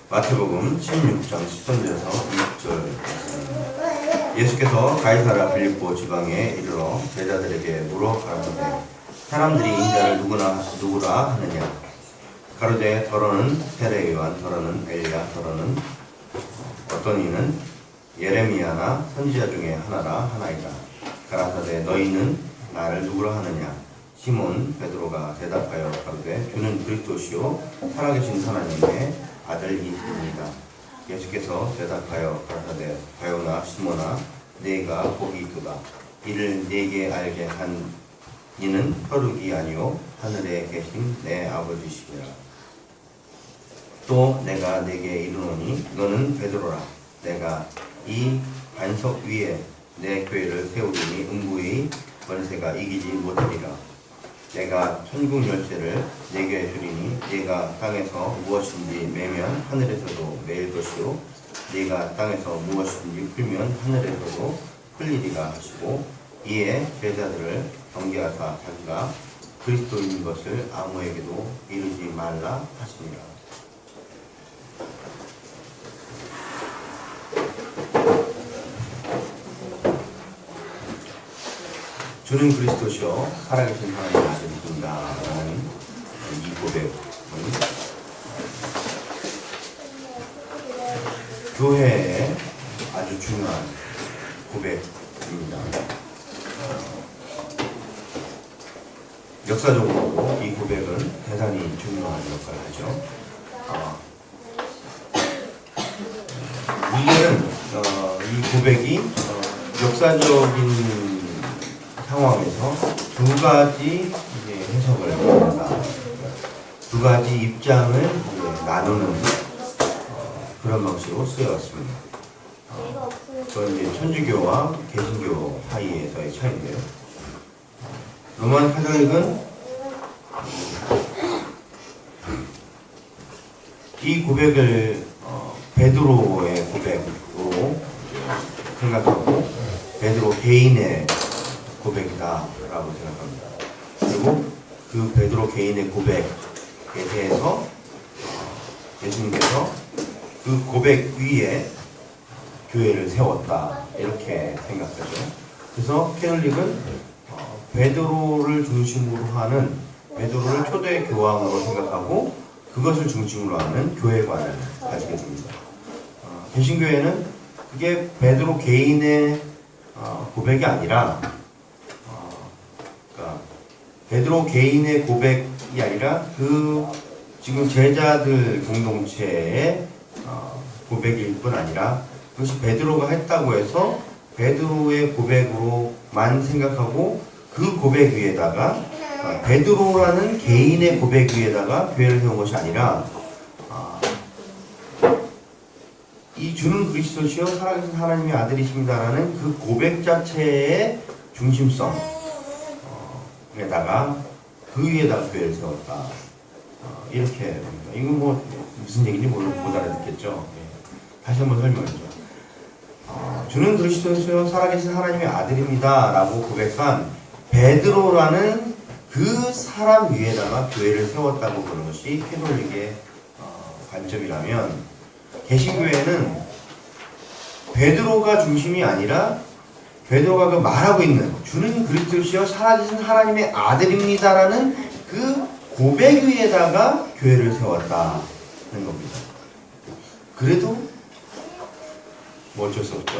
마태복음 16장 10절에서 20절. 예수께서 가이사랴 빌립보 지방에 이르러 제자들에게 물어 가라사대 사람들이 인자를 누구라 하느냐. 가로되 더러는 세례 요한, 더러는 엘리야, 더러는 어떤 이는 예레미야나 선지자 중에 하나라 하나이다. 가라사대 너희는 나를 누구라 하느냐. 시몬 베드로가 대답하여 가로되 주는 그리스도시요 살아계신 하나님의 아들이십니다. 예수께서 대답하여 가라사대 바요나 시몬아 네가 복이 있도다. 이를 네게 알게 한 이는 혈육이 아니요 하늘에 계신 내 아버지시니라. 또 내가 네게 이르노니 너는 베드로라. 내가 이 반석 위에 내 교회를 세우리니 음부의 권세가 이기지 못하리라. 내가 천국 열쇠를 네게 주리니 네가 땅에서 무엇인지 매면 하늘에서도 매일 것이요 네가 땅에서 무엇인지 풀면 하늘에서도 풀리리라 하시고 이에 제자들을 경계하사 자기가 그리스도인 것을 아무에게도 이르지 말라 하시니라. 주는 그리스도시요 살아계신 하나님의 아들이십니다 라는 이 고백은 교회에 아주 중요한 고백입니다. 역사적으로 이 고백은 대단히 중요한 역할을 하죠. 문제는 이 고백이 역사적인 상황에서 두 가지 해석을 합니다. 두 가지 입장을 나누는 그런 방식으로 쓰여왔습니다. 그건 이제 천주교와 개신교 사이에서의 차이인데요. 로만 카톨릭은 이 고백을 베드로의 고백으로 생각하고 베드로 개인의 고백이다 라고 생각합니다. 그리고 그 베드로 개인의 고백에 대해서 예수님께서 그 고백 위에 교회를 세웠다 이렇게 생각하죠. 그래서 캐톨릭은 베드로를 중심으로 하는 베드로를 초대 교황으로 생각하고 그것을 중심으로 하는 교회관을 가지게 됩니다. 개신교회는 그게 베드로 개인의 고백이 아니라 베드로 개인의 고백이 아니라 그 지금 제자들 공동체의 고백일 뿐 아니라 그것이 베드로가 했다고 해서 베드로의 고백으로만 생각하고 그 고백 위에다가 베드로라는 개인의 고백 위에다가 교회를 세운 것이 아니라 이 주는 그리스도시요 살아계신 하나님의 아들이십니다라는 그 고백 자체의 중심성 에다가 그 위에다가 교회를 세웠다. 이렇게 됩니다. 이건 뭐 무슨 얘기인지 못 알아듣겠죠. 다시 한번 설명하죠. 주는 그리스도시요 살아계신 하나님의 아들입니다 라고 고백한 베드로라는 그 사람 위에다가 교회를 세웠다고 보는 것이 캐톨릭의 관점이라면 개신교회는 베드로가 중심이 아니라 베드로가 그 말하고 있는 주는 그리스도시요 살아계신 하나님의 아들입니다라는 그 고백 위에다가 교회를 세웠다는 겁니다. 그래도 뭐 어쩔 수 없죠.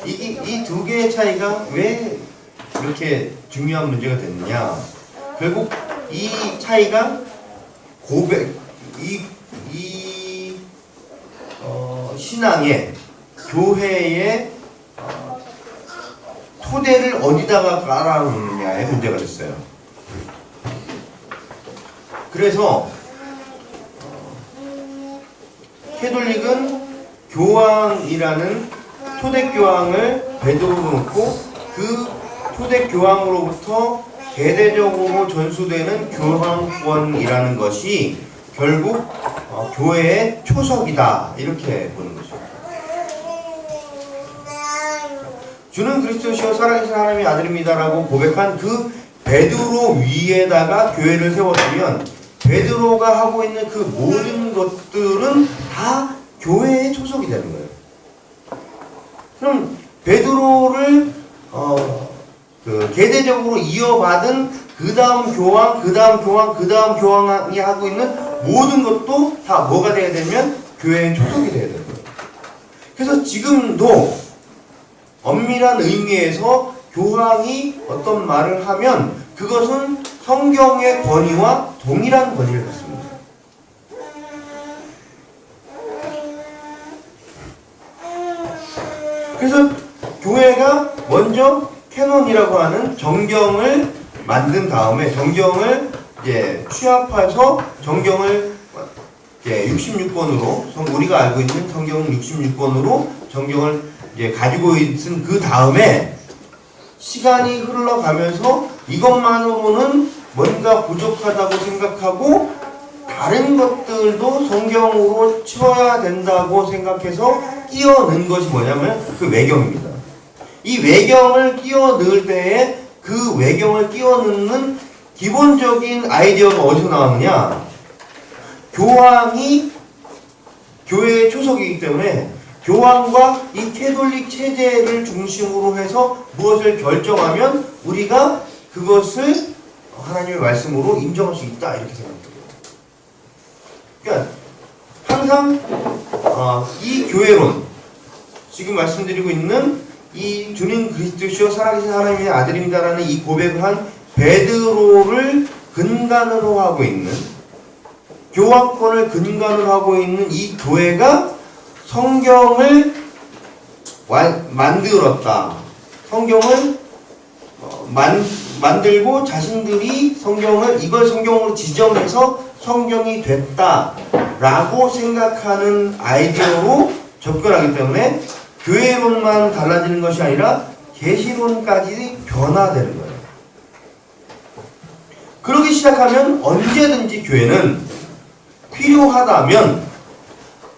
이 두 개의 차이가 왜 이렇게 중요한 문제가 됐느냐. 결국 이 차이가 고백, 신앙의 교회의 토대를 어디다가 깔아놓느냐에 문제가 됐어요. 그래서 캐톨릭은 교황이라는 초대교황을 베드로로 놓고 그 초대교황으로부터 대대적으로 전수되는 교황권이라는 것이 결국 교회의 초석이다 이렇게 보는 것입니다. 주는 그리스도시요 살아계신 하나님의 아들입니다라고 고백한 그 베드로 위에다가 교회를 세웠으면 베드로가 하고 있는 그 모든 것들은 다 교회에 소속이 되는 거예요. 그럼 베드로를 계대적으로 이어받은 그 다음 교황, 그 다음 교황, 그 다음 교황이 하고 있는 모든 것도 다 뭐가 돼야 되면 교회에 소속이 돼야 되는 거예요. 그래서 지금도 엄밀한 의미에서 교황이 어떤 말을 하면 그것은 성경의 권위와 동일한 권위를 갖습니다. 그래서 교회가 먼저 캐논이라고 하는 정경을 만든 다음에 정경을 이제 취합해서 정경을 이제 66권으로 우리가 알고 있는 성경 66권으로 정경을 이제 가지고 있은 그 다음에 시간이 흘러가면서 이것만으로는 뭔가 부족하다고 생각하고 다른 것들도 성경으로 치워야 된다고 생각해서 끼워 넣은 것이 뭐냐면 그 외경입니다. 이 외경을 끼워 넣을 때에 그 외경을 끼워 넣는 기본적인 아이디어가 어디서 나왔느냐? 교황이 교회의 초석이기 때문에 교황과 이 캐톨릭 체제를 중심으로 해서 무엇을 결정하면 우리가 그것을 하나님의 말씀으로 인정할 수 있다 이렇게 생각해요. 그러니까 항상 이 교회론 지금 말씀드리고 있는 이 주님 그리스도시요 살아계신 하나님의 아들입니다라는 이 고백을 한 베드로를 근간으로 하고 있는 교황권을 근간으로 하고 있는 이 교회가 성경을 만들었다. 성경을 만들고 자신들이 이걸 성경으로 지정해서 성경이 됐다라고 생각하는 아이디어로 접근하기 때문에 교회론만 달라지는 것이 아니라 계시론까지 변화되는 거예요. 그러기 시작하면 언제든지 교회는 필요하다면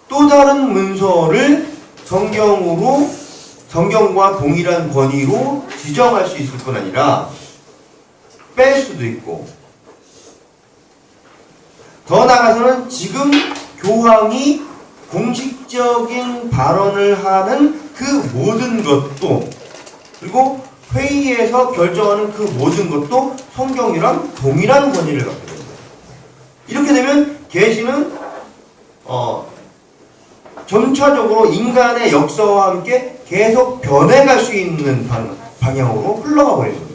또 다른 문서를 성경과 동일한 권위로 지정할 수 있을 뿐 아니라 뺄 수도 있고 더 나아가서는 지금 교황이 공식적인 발언을 하는 그 모든 것도 그리고 회의에서 결정하는 그 모든 것도 성경이랑 동일한 권위를 갖게 됩니다. 이렇게 되면 계시는 점차적으로 인간의 역사와 함께 계속 변해갈 수 있는 방향으로 흘러가 버리는 거예요.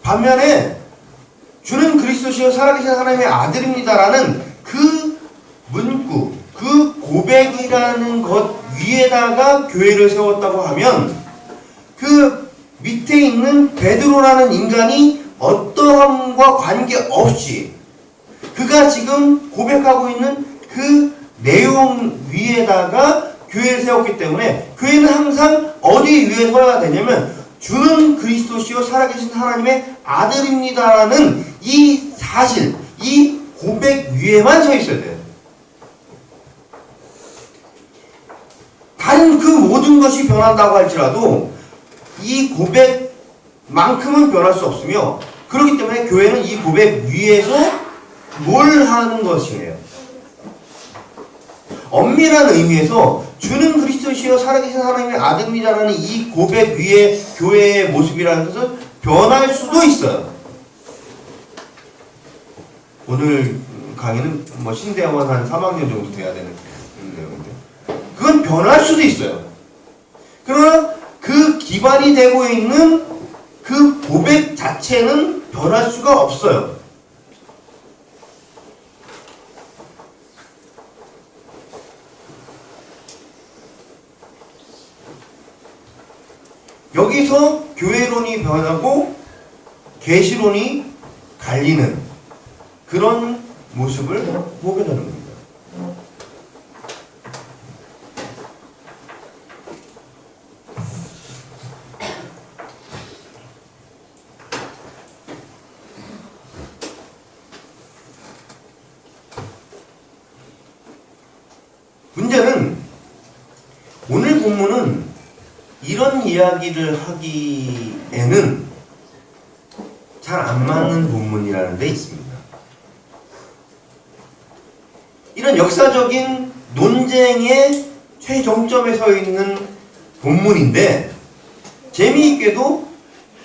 반면에 주는 그리스도시요 살아계신 하나님의 아들입니다라는 그 문구, 그 고백이라는 것 위에다가 교회를 세웠다고 하면 그 밑에 있는 베드로라는 인간이 어떠함과 관계없이 그가 지금 고백하고 있는 그 내용 위에다가 교회를 세웠기 때문에 교회는 항상 어디 위에 서야 되냐면 주는 그리스도시요 살아계신 하나님의 아들입니다라는 이 사실, 이 고백 위에만 서 있어야 돼요. 다른 그 모든 것이 변한다고 할지라도 이 고백만큼은 변할 수 없으며 그렇기 때문에 교회는 이 고백 위에서 뭘 하는 것이에요? 엄밀한 의미에서 주는 그리스도시요 살아계신 하나님의 아들입니다라는 이 고백 위에 교회의 모습이라는 것은 변할 수도 있어요. 오늘 강의는 신대원 한 3학년 정도 돼야 되는 내용인데 그건 변할 수도 있어요. 그러나 그 기반이 되고 있는 그 고백 자체는 변할 수가 없어요. 여기서 교회론이 변하고 계시론이 갈리는 그런 모습을 보게 되는 겁니다. 문제는 오늘 본문은 이런 이야기를 하기에는 잘 안 맞는 본문이라는 데 있습니다. 이런 역사적인 논쟁의 최정점에 서 있는 본문인데 재미있게도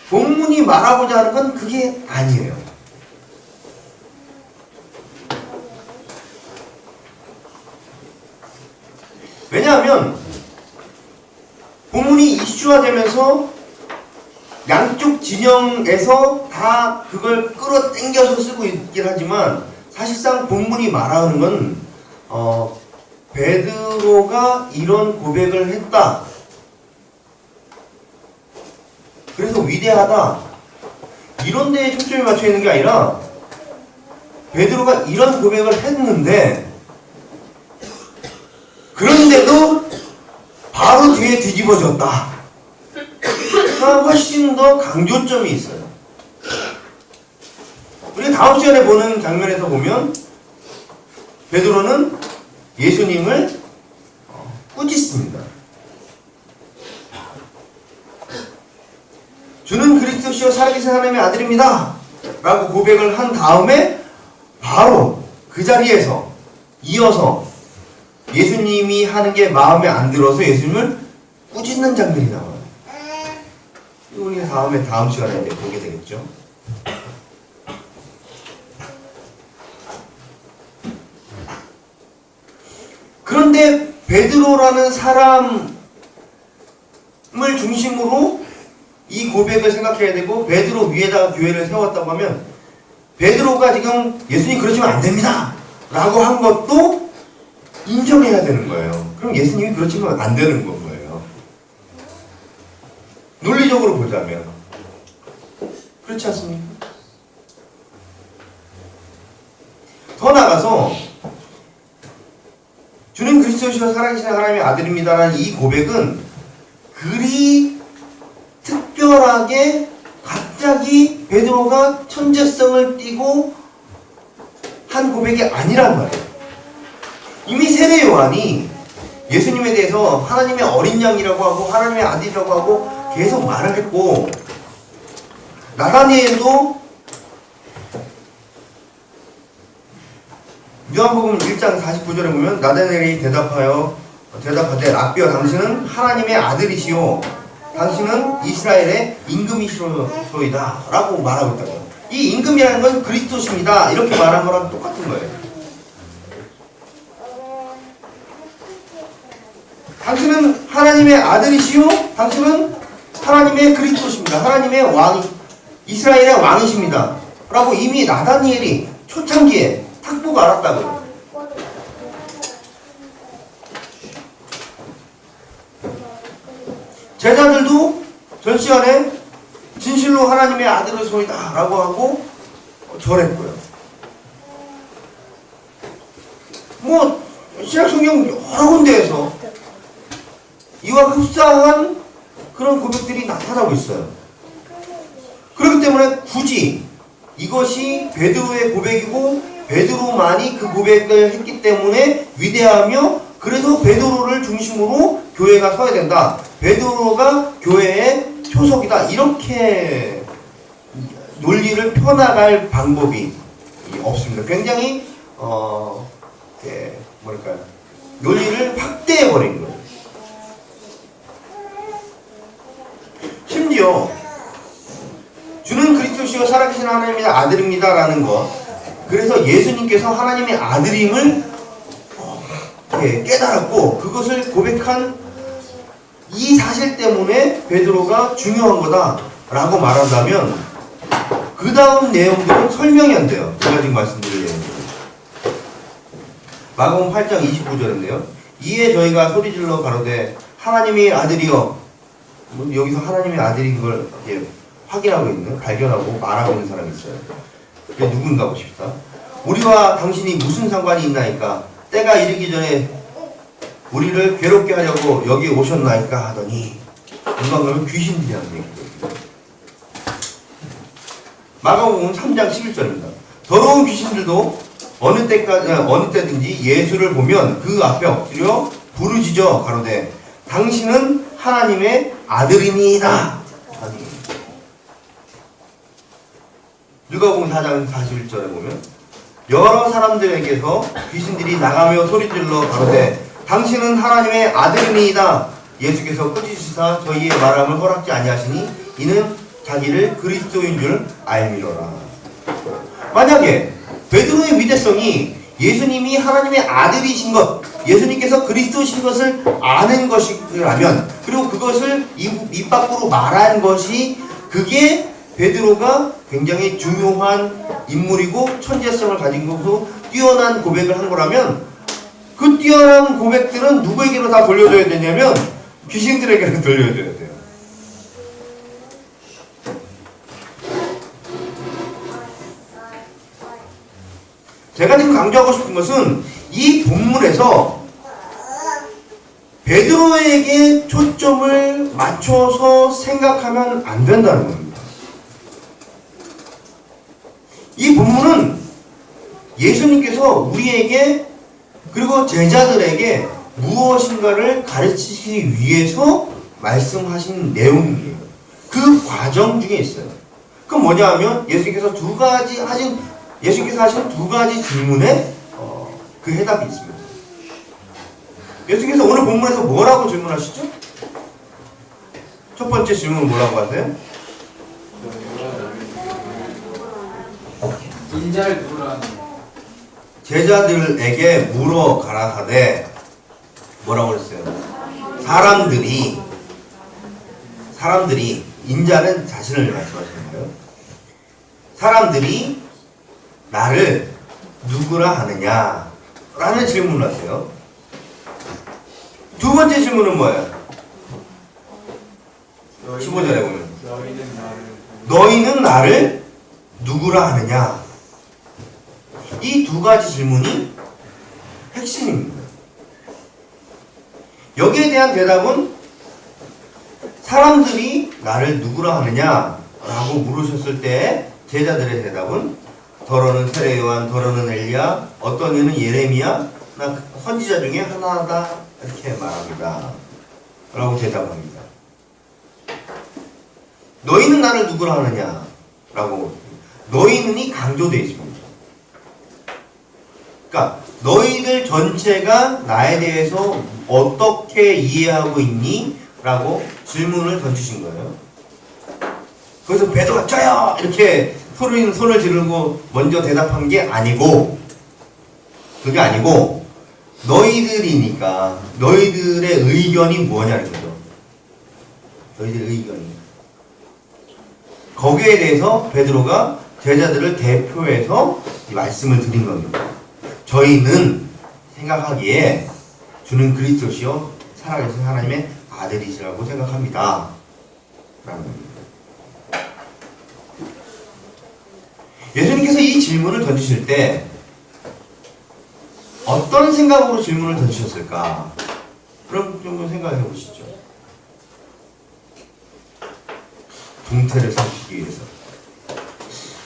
본문이 말하고자 하는 건 그게 아니에요. 왜냐하면 본문이 이슈화되면서 양쪽 진영에서 다 그걸 끌어당겨서 쓰고 있긴 하지만 사실상 본문이 말하는 건 베드로가 이런 고백을 했다. 그래서 위대하다. 이런 데에 초점이 맞춰 있는 게 아니라 베드로가 이런 고백을 했는데 그런데도 바로 뒤에 뒤집어졌다. 훨씬 더 강조점이 있어요. 우리가 다음 시간에 보는 장면에서 보면 베드로는 예수님을 꾸짖습니다. 주는 그리스도시요 살아계신 하나님의 아들입니다 라고 고백을 한 다음에 바로 그 자리에서 이어서 예수님이 하는 게 마음에 안 들어서 예수님을 꾸짖는 장면이 나와요. 우리가 다음 시간에 이제 보게 되겠죠. 그런데 베드로라는 사람을 중심으로 이 고백을 생각해야 되고 베드로 위에다가 교회를 세웠다고 하면 베드로가 지금 예수님 그러시면 안 됩니다 라고 한 것도 인정해야 되는 거예요. 그럼 예수님이 그러시면 안 되는 거예요. 논리적으로 보자면 그렇지 않습니까? 더 나아가서 주는 그리스도시요 살아계신 하나님의 아들입니다라는 이 고백은 그리 특별하게 갑자기 베드로가 천재성을 띠고 한 고백이 아니란 말이에요. 이미 세례 요한이 예수님에 대해서 하나님의 어린 양이라고 하고 하나님의 아들이라고 하고 계속 말을 했고 나다니엘도 요한복음 1장 49절에 보면 나다니엘이 대답하되 랍비여 당신은 하나님의 아들이시오 당신은 이스라엘의 임금이시로소이다 라고 말하고 있다고요. 이 임금이라는 건 그리스도십니다 이렇게 말한 거랑 똑같은 거예요. 당신은 하나님의 아들이시오 당신은 하나님의 그리스도십니다. 하나님의 이스라엘의 왕이십니다 라고 이미 나다니엘이 초창기에 탁 보고 알았다고요. 제자들도 전 시간에 진실로 하나님의 아들이소이다 라고 하고 절했고요. 신약성경 여러 군데에서 이와 흡사한 그런 고백들이 나타나고 있어요. 그렇기 때문에 굳이 이것이 베드로의 고백이고 베드로만이 그 고백을 했기 때문에 위대하며 그래서 베드로를 중심으로 교회가 서야 된다. 베드로가 교회의 표석이다. 이렇게 논리를 펴나갈 방법이 없습니다. 굉장히 논리를 확대해버린 거예요. 심지어 주는 그리스도시요 살아계신 하나님의 아들입니다 라는 것 그래서 예수님께서 하나님의 아들임을 깨달았고 그것을 고백한 이 사실 때문에 베드로가 중요한 거다 라고 말한다면 그 다음 내용들은 설명이 안 돼요. 제가 지금 말씀드릴 내용들 마가복음 8장 29절인데요 이에 저희가 소리질러 가로되 하나님의 아들이여 여기서 하나님의 아들인 걸 확인하고 있는 발견하고 말하고 있는 사람이 있어요. 그게 누군가 보십시다. 우리와 당신이 무슨 상관이 있나이까 때가 이르기 전에 우리를 괴롭게 하려고 여기 오셨나이까 하더니 누가 그러면 귀신들이 하는 얘기거든요. 마가복음 3장 11절입니다. 더러운 귀신들도 어느 때든지 예수를 보면 그 앞에 엎드려 부르짖어 가로되 당신은 하나님의 아들이니이다. 누가복음 4장 41절에 보면 여러 사람들에게서 귀신들이 나가며 소리질러 가로되 당신은 하나님의 아들이니이다. 예수께서 꾸짖으시사 저희의 말함을 허락지 아니하시니 이는 자기를 그리스도인 줄 알미로라. 만약에 베드로의 위대성이 예수님이 하나님의 아들이신 것, 예수님께서 그리스도신 것을 아는 것이라면, 그리고 그것을 입 밖으로 말한 것이, 그게 베드로가 굉장히 중요한 인물이고 천재성을 가진 거고 뛰어난 고백을 한 거라면, 그 뛰어난 고백들은 누구에게로 다 돌려줘야 되냐면 귀신들에게로 돌려줘야 돼요. 제가 지금 강조하고 싶은 것은 이 본문에서 베드로에게 초점을 맞춰서 생각하면 안 된다는 겁니다. 이 본문은 예수님께서 우리에게 그리고 제자들에게 무엇인가를 가르치시기 위해서 말씀하신 내용이에요. 그 과정 중에 있어요. 그건 뭐냐 하면 예수님께서 하신 두 가지 질문에 그 해답이 있습니다. 예수님께서 오늘 본문에서 뭐라고 질문하시죠? 첫 번째 질문은 뭐라고 하세요? 인자를 누구라 하느냐? 제자들에게 물어 가라사대 뭐라고 그랬어요? 사람들이 인자는 자신을 말씀하시는 거예요. 사람들이 나를 누구라 하느냐? 라는 질문을 하세요. 두 번째 질문은 뭐예요? 15절에 보면 너희는 나를 누구라 하느냐? 이 두 가지 질문이 핵심입니다. 여기에 대한 대답은 사람들이 나를 누구라 하느냐? 라고 물으셨을 때 제자들의 대답은 더러는 세례 요한, 더러는 엘리야, 어떤 이는 예레미야, 나 선지자 중에 하나다 이렇게 말합니다. 라고 대답합니다. 너희는 나를 누구라 하느냐? 라고 너희는이 강조되어 있습니다. 그러니까 너희들 전체가 나에 대해서 어떻게 이해하고 있니? 라고 질문을 던지신 거예요. 그래서 베드로가 저요! 이렇게 손을 지르고 먼저 대답한 게 아니고, 그게 아니고 너희들이니까 너희들의 의견이 뭐냐는 거죠. 너희들의 의견이. 거기에 대해서 베드로가 제자들을 대표해서 이 말씀을 드린 겁니다. 저희는 생각하기에 주는 그리스도시요 살아계신 하나님의 아들이시라고 생각합니다. 라는 겁니다. 예수님께서 이 질문을 던지실 때 어떤 생각으로 질문을 던지셨을까? 그럼 좀 생각해 보시죠. 동태를 삼키기 위해서.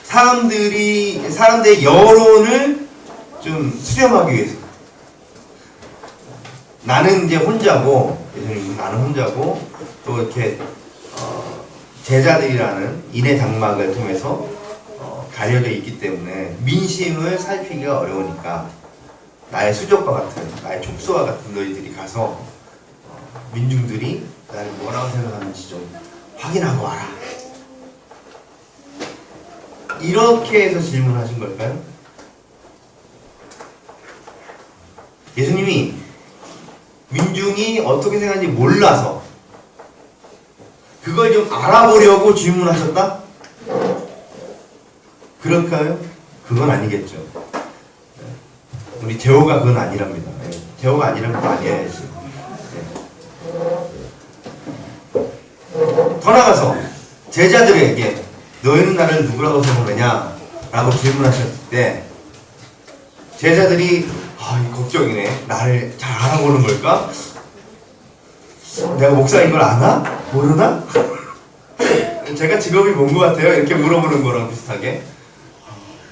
사람들의 여론을 좀 수렴하기 위해서. 나는 이제 혼자고, 예수님 나는 혼자고, 또 이렇게, 제자들이라는 인의 장막을 통해서 가려져 있기 때문에 민심을 살피기가 어려우니까 나의 수족과 같은, 나의 촉수와 같은 너희들이 가서 민중들이 나를 뭐라고 생각하는지 좀 확인하고 와라. 이렇게 해서 질문하신 걸까요? 예수님이 민중이 어떻게 생각하는지 몰라서 그걸 좀 알아보려고 질문하셨다? 그럴까요? 그건 아니겠죠. 우리 제호가 그건 아니랍니다. 제호가 아니라면 그거 아니야지. 더 나가서 제자들에게 너희는 나를 누구라고 생각하느냐? 라고 질문하셨을 때 제자들이 걱정이네. 나를 잘 알아보는 걸까? 내가 목사인 걸 아나? 모르나? 제가 직업이 뭔 것 같아요? 이렇게 물어보는 거랑 비슷하게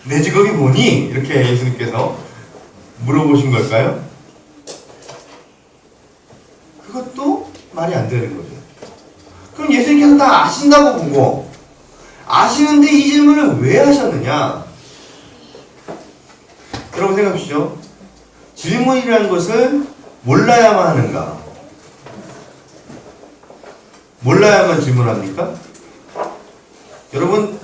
내 직업이 뭐니? 이렇게 예수님께서 물어보신 걸까요? 그것도 말이 안 되는 거죠. 그럼 예수님께서 다 아신다고 보고 아시는데 이 질문을 왜 하셨느냐? 여러분 생각해 보시죠. 질문이라는 것을 몰라야만 하는가? 몰라야만 질문합니까? 여러분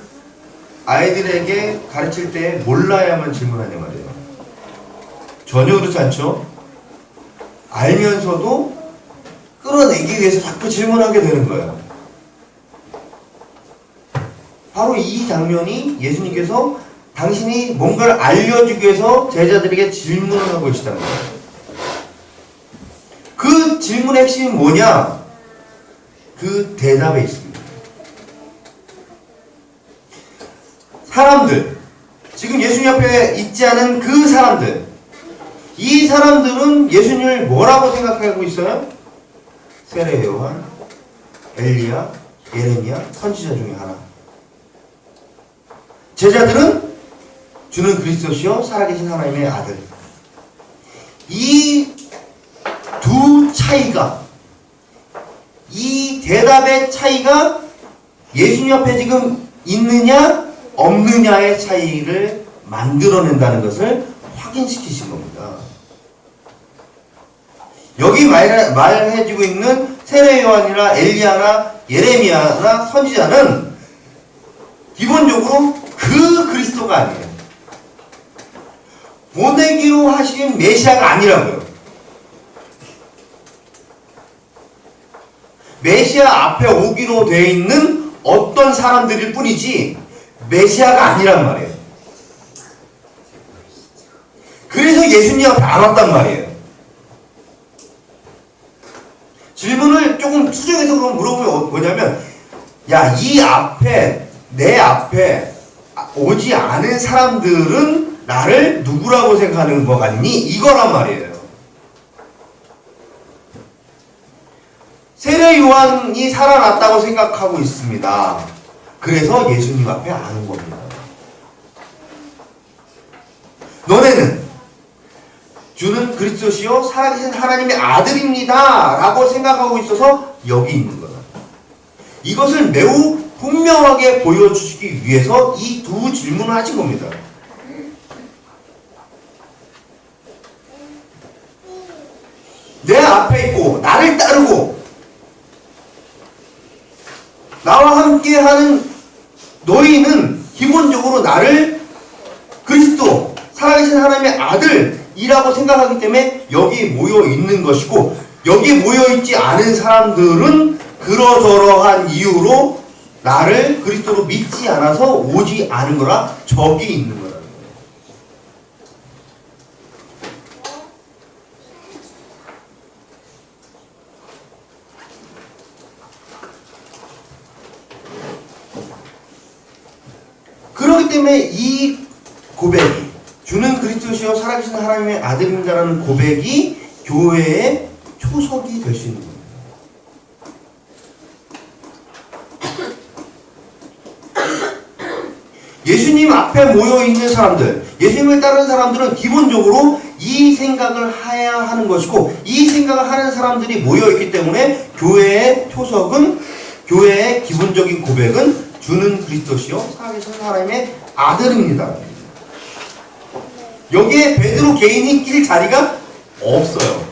아이들에게 가르칠 때 몰라야만 질문하냐 말이에요. 전혀 그렇지 않죠? 알면서도 끌어내기 위해서 자꾸 질문하게 되는 거예요. 바로 이 장면이 예수님께서 당신이 뭔가를 알려주기 위해서 제자들에게 질문을 하고 계시다는 거예요. 그 질문의 핵심이 뭐냐? 그 대답에 있습니다. 사람들, 지금 예수님 앞에 있지 않은 그 사람들, 이 사람들은 예수님을 뭐라고 생각하고 있어요? 세례 요한, 엘리야, 예레미야, 선지자 중에 하나. 제자들은 주는 그리스도시요 살아계신 하나님의 아들. 이 두 차이가, 이 대답의 차이가 예수님 앞에 지금 있느냐 없느냐의 차이를 만들어낸다는 것을 확인시키신 겁니다. 여기 말해주고 있는 세례 요한이나 엘리야나 예레미야나 선지자는 기본적으로 그 그리스도가 아니에요. 보내기로 하신 메시아가 아니라고요. 메시아 앞에 오기로 되어 있는 어떤 사람들일 뿐이지 메시아가 아니란 말이에요. 그래서 예수님 앞에 안 왔단 말이에요. 질문을 조금 수정해서 그럼 물어보면 뭐냐면, 야, 이 앞에, 내 앞에 오지 않은 사람들은 나를 누구라고 생각하는 것 같니? 이거란 말이에요. 세례 요한이 살아났다고 생각하고 있습니다. 그래서 예수님 앞에 안 온 겁니다. 너네는 주는 그리스도시요 살아계신 하나님의 아들입니다 라고 생각하고 있어서 여기 있는 거다. 이것을 매우 분명하게 보여주시기 위해서 이 두 질문을 하신 겁니다. 내 앞에 있고 나를 따르고 나와 함께하는 너희는 기본적으로 나를 그리스도 살아계신 하나님의 아들이라고 생각하기 때문에 여기 모여 있는 것이고, 여기 모여 있지 않은 사람들은 그러저러한 이유로 나를 그리스도로 믿지 않아서 오지 않은 거라 저기 있는 거라는 거예요. 그렇기 때문에 이 고백이, 주는 그리스도시요 살아계신 하나님의 아들입니다라는 고백이 교회의 초석이 될 수 있는 겁니다. 예수님 앞에 모여있는 사람들, 예수님을 따르는 사람들은 기본적으로 이 생각을 해야 하는 것이고, 이 생각을 하는 사람들이 모여있기 때문에 교회의 초석은, 교회의 기본적인 고백은 주는 그리스도시요 살아계신 하나님의 아들입니다. 여기에 베드로 개인이 낄 자리가 없어요.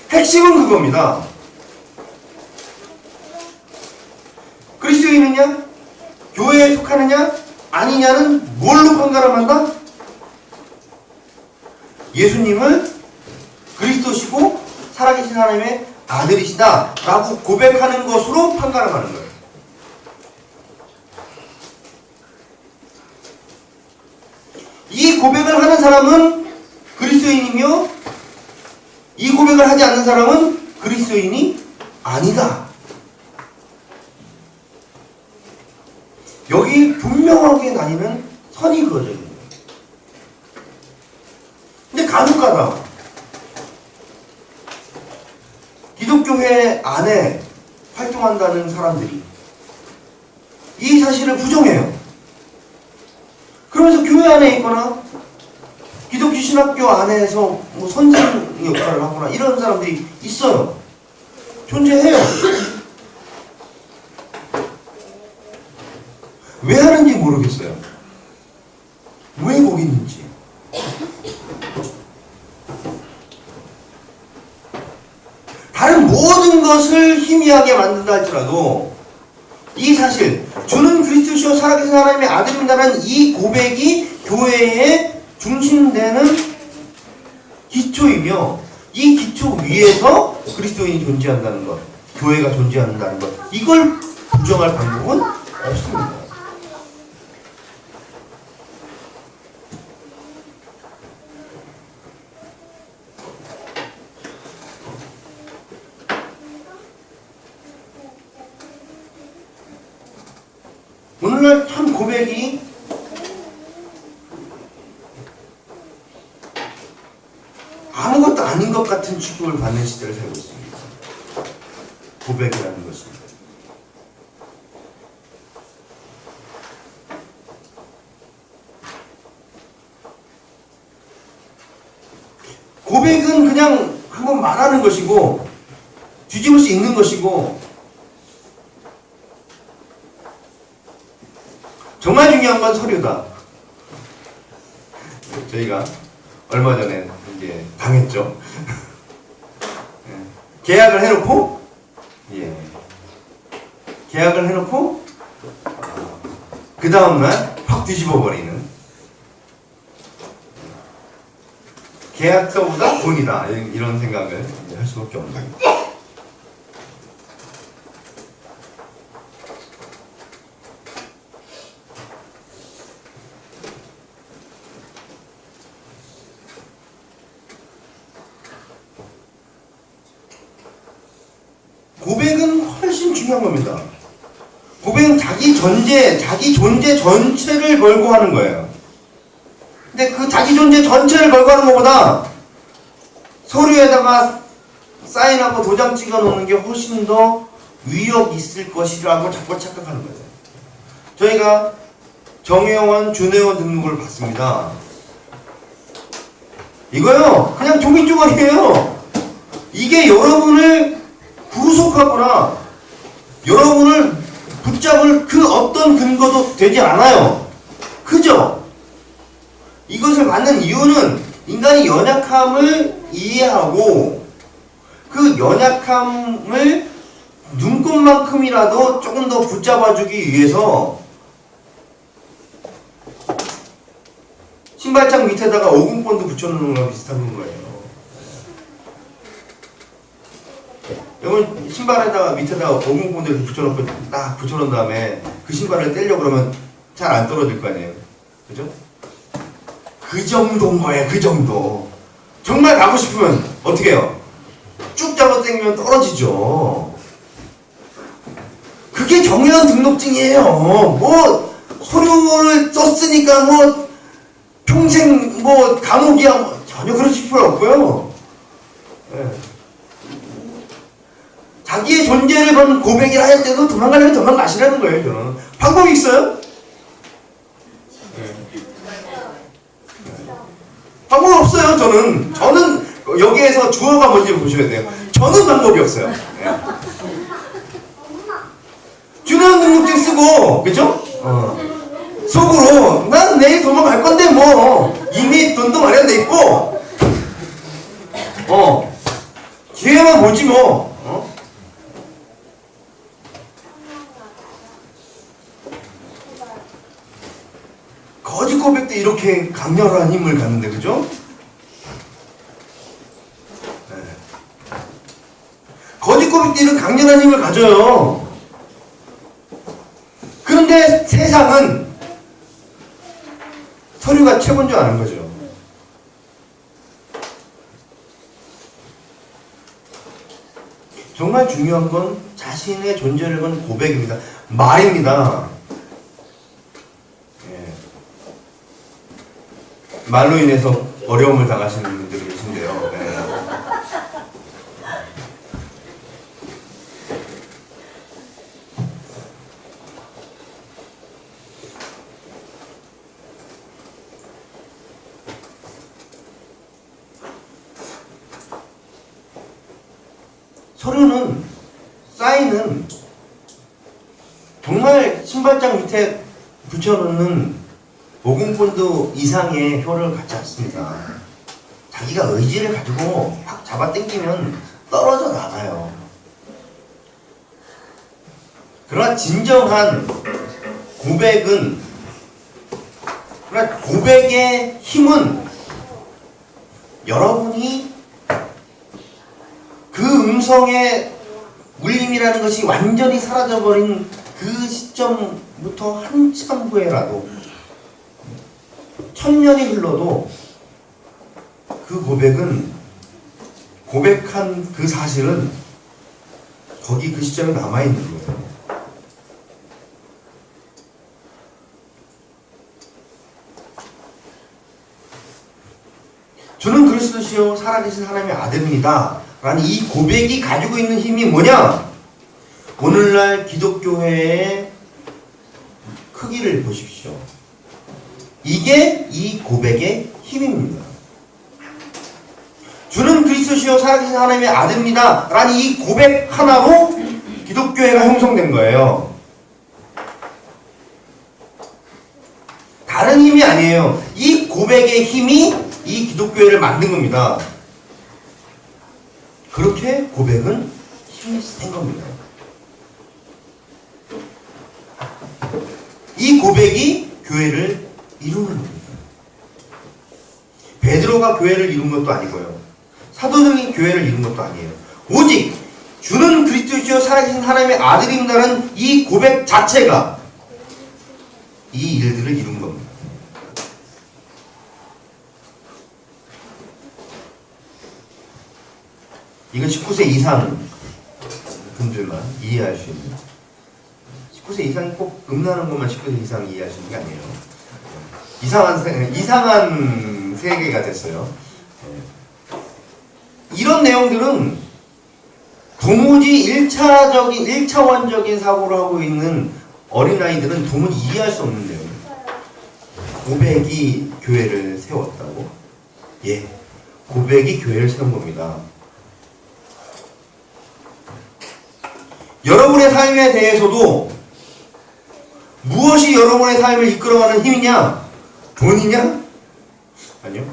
핵심은 그겁니다. 그리스도인이냐? 교회에 속하느냐? 아니냐는 뭘로 판가름한다? 예수님을 그리스도시고 살아계신 하나님의 아들이시다 라고 고백하는 것으로 판가름하는 거예요. 이 고백을 하는 사람은 그리스도인이며, 이 고백을 하지 않는 사람은 그리스도인이 아니다. 여기 분명하게 나뉘는 선이 그어져 있는 거예요. 근데 간혹가다 기독교회 안에 활동한다는 사람들이 이 사실을 부정해요. 그러면서 교회 안에 있거나 기독교 신학교 안에서 뭐 선생 역할을 하거나 이런 사람들이 있어요. 존재해요. 왜 하는지 모르겠어요. 왜 거기 있는지. 다른 모든 것을 희미하게 만든다 할지라도 이 사실 주는 그리스도시요 살아계신 하나님의 아들입니다라는 이 고백이 교회의 중심되는 기초이며 이 기초 위에서 그리스도인이 존재한다는 것, 교회가 존재한다는 것, 이걸 부정할 방법은 없습니다. 오늘날 참 고백이 아무것도 아닌 것 같은 취급을 받는 시대를 살고 있습니다. 고백이라는 것은. 고백은 그냥 한번 말하는 것이고 뒤집을 수 있는 것이고 정말 중요한 건 서류다. 저희가 얼마 전에 이제 당했죠. 계약을 해놓고, 계약을 해놓고, 그 다음날 확 뒤집어버리는. 계약서보다 돈이다. 이런 생각을 할 수밖에 없는 거예요. 고백은 훨씬 중요한 겁니다. 고백은 자기 존재 전체를 걸고 하는 거예요. 근데 그 자기 존재 전체를 걸고 하는 것보다 서류에다가 사인하고 도장 찍어 놓는 게 훨씬 더 위력 있을 것이라고 자꾸 착각하는 거예요. 저희가 정회원, 준회원 등록을 받습니다. 이거요, 그냥 종이 조각이에요. 이게 여러분을 구속하거나 여러분을 붙잡을 그 어떤 근거도 되지 않아요. 그죠? 이것을 받는 이유는 인간이 연약함을 이해하고 그 연약함을 눈곱만큼이라도 조금 더 붙잡아주기 위해서 신발장 밑에다가 오금본드 붙여놓는 거랑 비슷한 거예요. 여러분 신발에다가 밑에다가 오금본드를 붙여놓고 딱 붙여놓은 다음에 그 신발을 떼려고 그러면 잘 안 떨어질 거 아니에요. 그죠? 그 정도인 거예요. 그 정도. 정말 가고 싶으면 어떻게 해요? 쭉 잡아 당기면 떨어지죠. 그게 정회원 등록증이에요. 뭐 서류를 썼으니까 뭐 평생 뭐 감옥이야 뭐 전혀 그러실 필요 없고요. 네. 자기의 존재를 건 고백이라 할 때도 도망가려면 도망가시라는 거예요. 저는 방법이 있어요? 방법이 없어요. 저는 여기에서 주어가 뭔지 보셔야 돼요. 저는 방법이 없어요. 네. 준회원 등록증 쓰고 그죠? 속으로 난 내일 도망갈 건데 뭐 이미 돈도 마련돼 있고 기회만 보지 뭐. 거짓 고백도 이렇게 강렬한 힘을 갖는데 그죠? 네. 거짓 고백도 이런 강렬한 힘을 가져요. 그런데 세상은 서류가 최고인 줄 아는 거죠. 정말 중요한 건 자신의 존재를 건 고백입니다. 말입니다. 예. 말로 인해서 어려움을 당하시는 분들이 계신데요. 예. 서류는, 사인은 정말 신발장 밑에 붙여놓는 모금본드 이상의 효력을 갖지 않습니다. 자기가 의지를 가지고 확 잡아 당기면 떨어져 나가요. 그러나 진정한 고백은, 그러나 고백의 힘은 여러분이 그 음성의 울림이라는 것이 완전히 사라져버린 그 시점부터 한참 후에라도, 1000년이 흘러도 그 고백은, 고백한 그 사실은 거기 그 시점에 남아있는 거예요. 저는 그리스도시요 살아계신 하나님의 아들입니다 라는 이 고백이 가지고 있는 힘이 뭐냐? 오늘날 기독교회의 크기를 보십시오. 이게 이 고백의 힘입니다. 주는 그리스도시요 살아계신 하나님의 아들입니다 라는 이 고백 하나로 기독교회가 형성된 거예요. 다른 힘이 아니에요. 이 고백의 힘이 이 기독교회를 만든 겁니다. 그렇게 고백은 힘이 센 겁니다. 이 고백이 교회를 이루는 겁니다. 베드로가 교회를 이룬 것도 아니고요. 사도들이 교회를 이룬 것도 아니에요. 오직 주는 그리스도시요 살아계신 하나님의 아들입니다라는 이 고백 자체가 이 일들을 이룬 겁니다. 이건 19세 이상 분들만 이해할 수 있는, 19세 이상이 꼭 음란한 것만 19세 이상 이해할 수 있는 게 아니에요. 이상한 세계가 됐어요. 이런 내용들은 도무지 1차원적인 사고를 하고 있는 어린아이들은 도무지 이해할 수 없는 내용입니다. 고백이 교회를 세웠다고? 예, 고백이 교회를 세운 겁니다. 여러분의 삶에 대해서도 무엇이 여러분의 삶을 이끌어가는 힘이냐? 돈이냐? 아니요.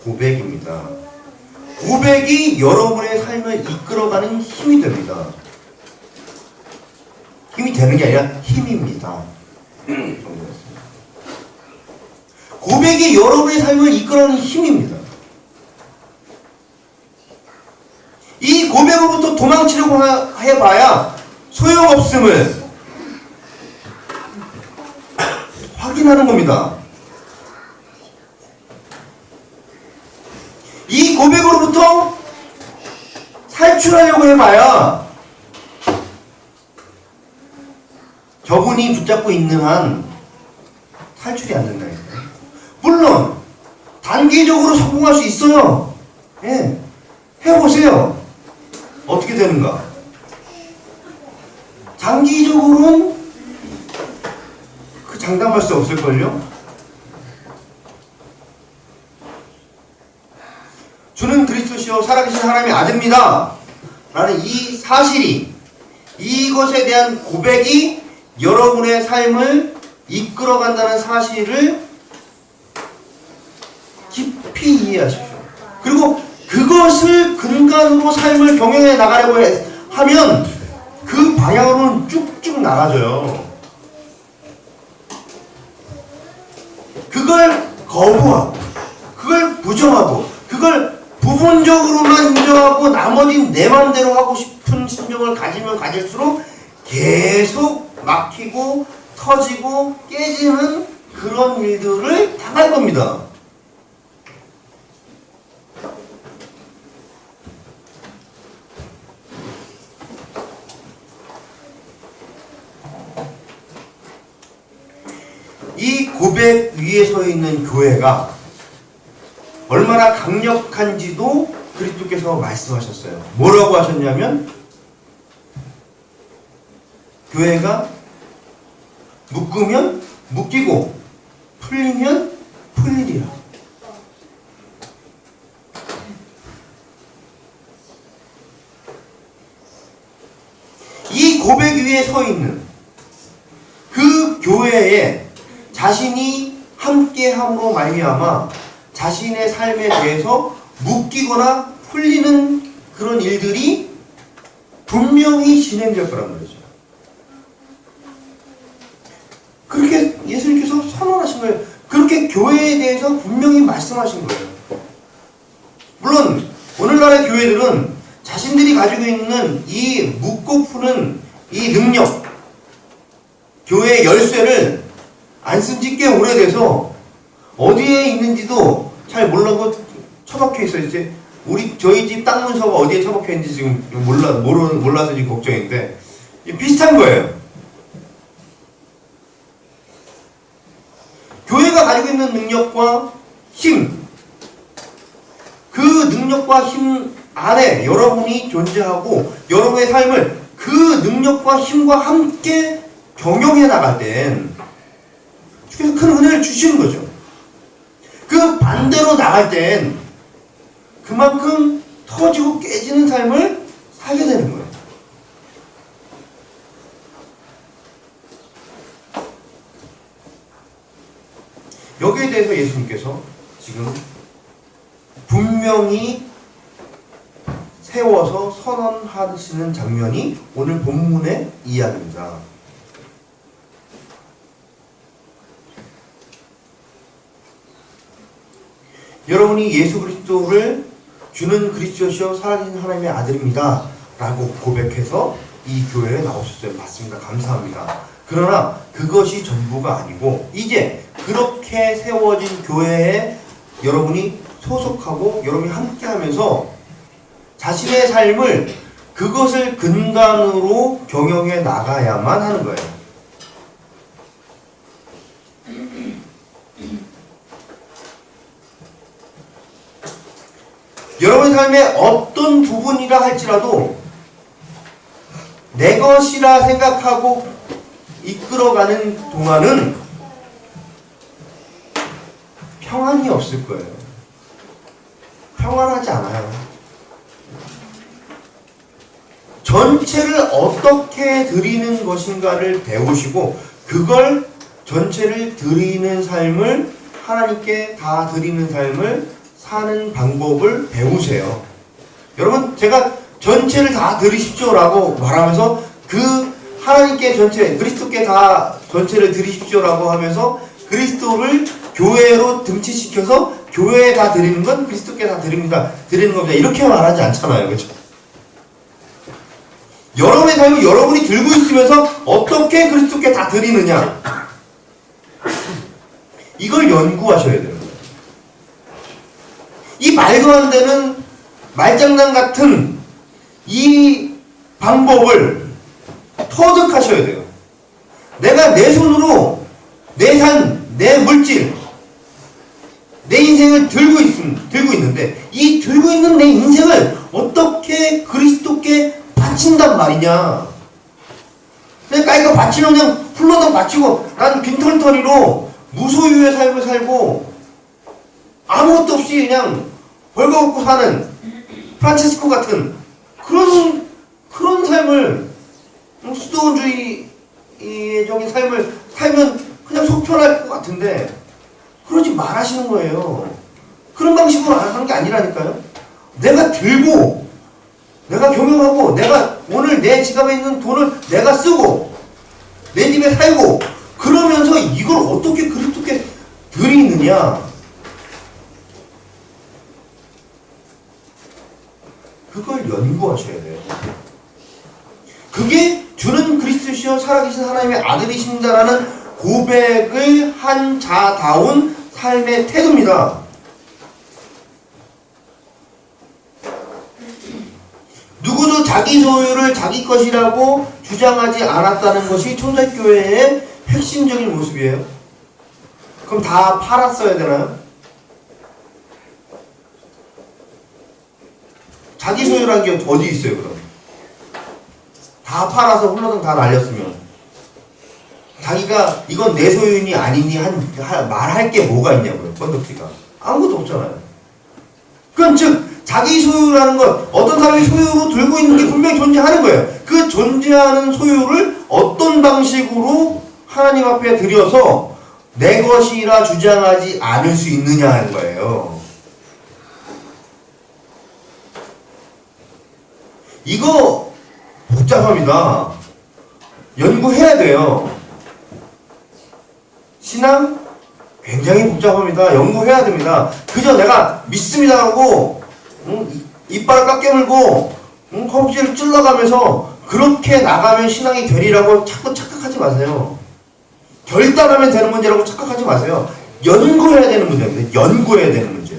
고백입니다. 고백이 여러분의 삶을 이끌어가는 힘이 됩니다. 힘이 되는 게 아니라 힘입니다. 고백이 여러분의 삶을 이끌어가는 힘입니다. 이 고백으로부터 도망치려고 해봐야 소용없음을 확인하는 겁니다. 이 고백으로부터 탈출하려고 해봐야 저분이 붙잡고 있는 한 탈출이 안 된다니까요. 물론 단기적으로 성공할 수 있어요. 예, 해보세요. 어떻게 되는가? 장기적으로는 그 장담할 수 없을걸요? 주는 그리스도시요 살아계신 하나님의 아들입니다 라는 이 사실이, 이것에 대한 고백이 여러분의 삶을 이끌어간다는 사실을 깊이 이해하십시오. 그리고 그것을 근간으로 삶을 경영해 나가려고 하면 그 방향으로는 쭉쭉 나가져요. 그걸 거부하고, 그걸 부정하고, 그걸 부분적으로만 인정하고 나머지는 내 마음대로 하고 싶은 심정을 가지면 가질수록 계속 막히고 터지고 깨지는 그런 일들을 당할 겁니다. 이 고백 위에 서 있는 교회가 얼마나 강력한지도 그리스도께서 말씀하셨어요. 뭐라고 하셨냐면, 교회가 묶으면 묶이고 풀리면 풀리리라. 고백 위에 서 있는 그 교회에 자신이 함께함으로 말미암아 자신의 삶에 대해서 묶이거나 풀리는 그런 일들이 분명히 진행될 거란 말이죠. 그렇게 예수님께서 선언하신 거예요. 그렇게 교회에 대해서 분명히 말씀하신 거예요. 물론 오늘날의 교회들은 자신들이 가지고 있는 이 묶고 푸는 이 능력, 교회의 열쇠를 안 쓴 지 꽤 오래돼서 어디에 있는지도 잘 몰라고 처박혀 있어요. 이제 저희 집 땅 문서가 어디에 처박혀 있는지 지금 몰라서 지금 걱정인데 비슷한 거예요. 교회가 가지고 있는 능력과 힘, 그 능력과 힘 안에 여러분이 존재하고 여러분의 삶을 그 능력과 힘과 함께 경영해 나갈 땐 주께서 큰 은혜를 주시는 거죠. 그 반대로 나갈 땐 그만큼 터지고 깨지는 삶을 살게 되는 거예요. 여기에 대해서 예수님께서 지금 분명히 세워서 선언하시는 장면이 오늘 본문의 이야기입니다. 여러분이 예수 그리스도를 주는 그리스도시요 살아계신 하나님의 아들입니다 라고 고백해서 이 교회에 나오셨어요. 맞습니다. 감사합니다. 그러나 그것이 전부가 아니고 이제 그렇게 세워진 교회에 여러분이 소속하고 여러분이 함께하면서 자신의 삶을 그것을 근간으로 경영해 나가야만 하는 거예요. 여러분의 삶의 어떤 부분이라 할지라도 내 것이라 생각하고 이끌어가는 동안은 평안이 없을 거예요. 평안하지 않아요. 전체를 어떻게 드리는 것인가를 배우시고 그걸 전체를 드리는 삶을 하나님께 다 드리는 삶을 사는 방법을 배우세요. 여러분 제가 전체를 다 드리십시오 라고 말하면서 그 하나님께 전체 그리스도께 다 전체를 드리십시오 라고 하면서 그리스도를 교회로 등치시켜서 교회에 다 드리는 건 그리스도께 다 드리는 겁니다. 이렇게 말하지 않잖아요. 그렇죠? 여러분의 삶을 여러분이 들고 있으면서 어떻게 그리스도께 다 드리느냐 이걸 연구하셔야 돼요. 이 말도 안 되는 말장난 같은 이 방법을 터득하셔야 돼요. 내가 내 손으로 내 삶, 내 물질, 내 인생을 들고 있는데 이 들고 있는 내 인생을 어떻게 그리스도께 바친단 말이냐. 그러니까 이거 바치면 그냥 훌러덩 바치고 난 빈털터리로 무소유의 삶을 살고 아무것도 없이 그냥 벌거벗고 사는 프란체스코 같은 그런 삶을 수도원주의적인 삶을 살면 그냥 속 편할 것 같은데 그러지 말하시는 거예요. 그런 방식으로 하는 게 아니라니까요. 내가 들고 내가 경영하고 내가 오늘 내 지갑에 있는 돈을 내가 쓰고 내 집에 살고 그러면서 이걸 어떻게 그리스도께 드리느냐 그걸 연구하셔야 돼요. 그게 주는 그리스도시요 살아계신 하나님의 아들이십니다라는 고백을 한 자다운 삶의 태도입니다. 누구도 자기 소유를 자기 것이라고 주장하지 않았다는 것이 초대교회의 핵심적인 모습이에요. 그럼 다 팔았어야 되나요? 자기 소유라는 게 어디 있어요, 그럼? 다 팔아서 훌러덩 다 날렸으면 자기가 이건 내 소유니 아니니 말할 게 뭐가 있냐고요, 건덕지가. 아무것도 없잖아요. 그건 즉 자기 소유라는 것, 어떤 사람이 소유로 들고 있는 게 분명히 존재하는 거예요. 그 존재하는 소유를 어떤 방식으로 하나님 앞에 들여서 내 것이라 주장하지 않을 수 있느냐 하는 거예요. 이거 복잡합니다. 연구해야 돼요. 신앙 굉장히 복잡합니다. 연구해야 됩니다. 그저 내가 믿습니다 하고 이빨을 깎여물고 허벅지를 찔러가면서 그렇게 나가면 신앙이 되리라고 자꾸 착각하지 마세요. 결단하면 되는 문제라고 착각하지 마세요. 연구해야 되는 문제입니다. 연구해야 되는 문제.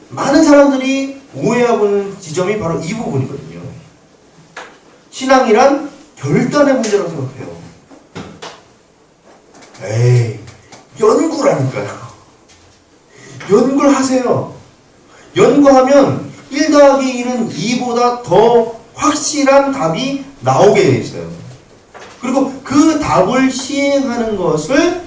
많은 사람들이 오해하고 있는 지점이 바로 이 부분이거든요. 신앙이란 결단의 문제라고 생각해요. 에이, 연구라니까요. 연구를 하세요. 연구하면 1 더하기 1은 2보다 더 확실한 답이 나오게 돼 있어요. 그리고 그 답을 시행하는 것을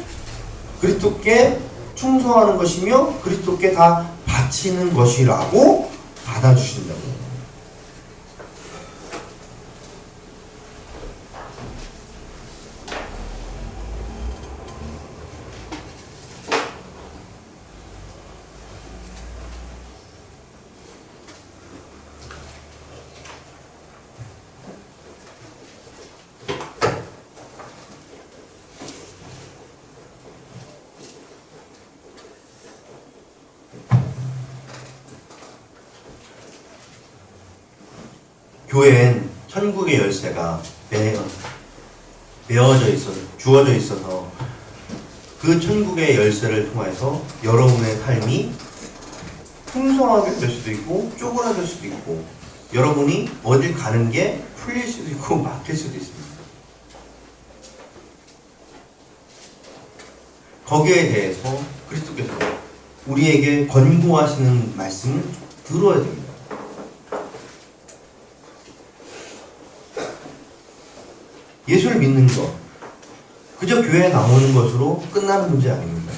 그리스도께 충성하는 것이며 그리스도께 다 바치는 것이라고 받아주신다고요. 교회엔 천국의 열쇠가 주어져 있어서 그 천국의 열쇠를 통해서 여러분의 삶이 풍성하게 될 수도 있고 쪼그라들 수도 있고 여러분이 어딜 가는 게 풀릴 수도 있고 막힐 수도 있습니다. 거기에 대해서 그리스도께서 우리에게 권고하시는 말씀을 들어야 됩니다. 예수를 믿는 것, 그저 교회에 나오는 것으로 끝나는 문제 아닙니다.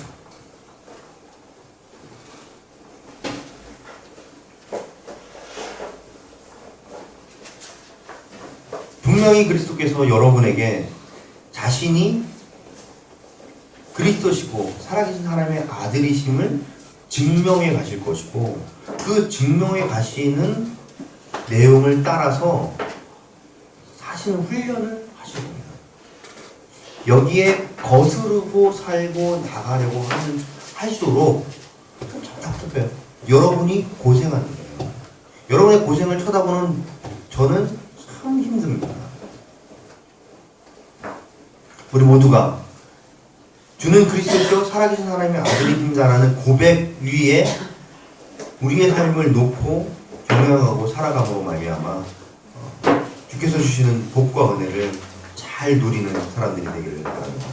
분명히 그리스도께서 여러분에게 자신이 그리스도시고 살아계신 하나님의 아들이심을 증명해 가실 것이고 그 증명해 가시는 내용을 따라서 사실은 훈련을 하십니다. 여기에 거스르고 살고 나가려고 할수록 좀 답답해요. 여러분이 고생하는 거예요. 여러분의 고생을 쳐다보는 저는 참 힘듭니다. 우리 모두가 주는 그리스도시요 살아계신 하나님의 아들입니다라는 고백 위에 우리의 삶을 놓고 경영하고 살아가고 말미암아 주께서 주시는 복과 은혜를 잘 누리는 사람들이 되기를 바랍니다.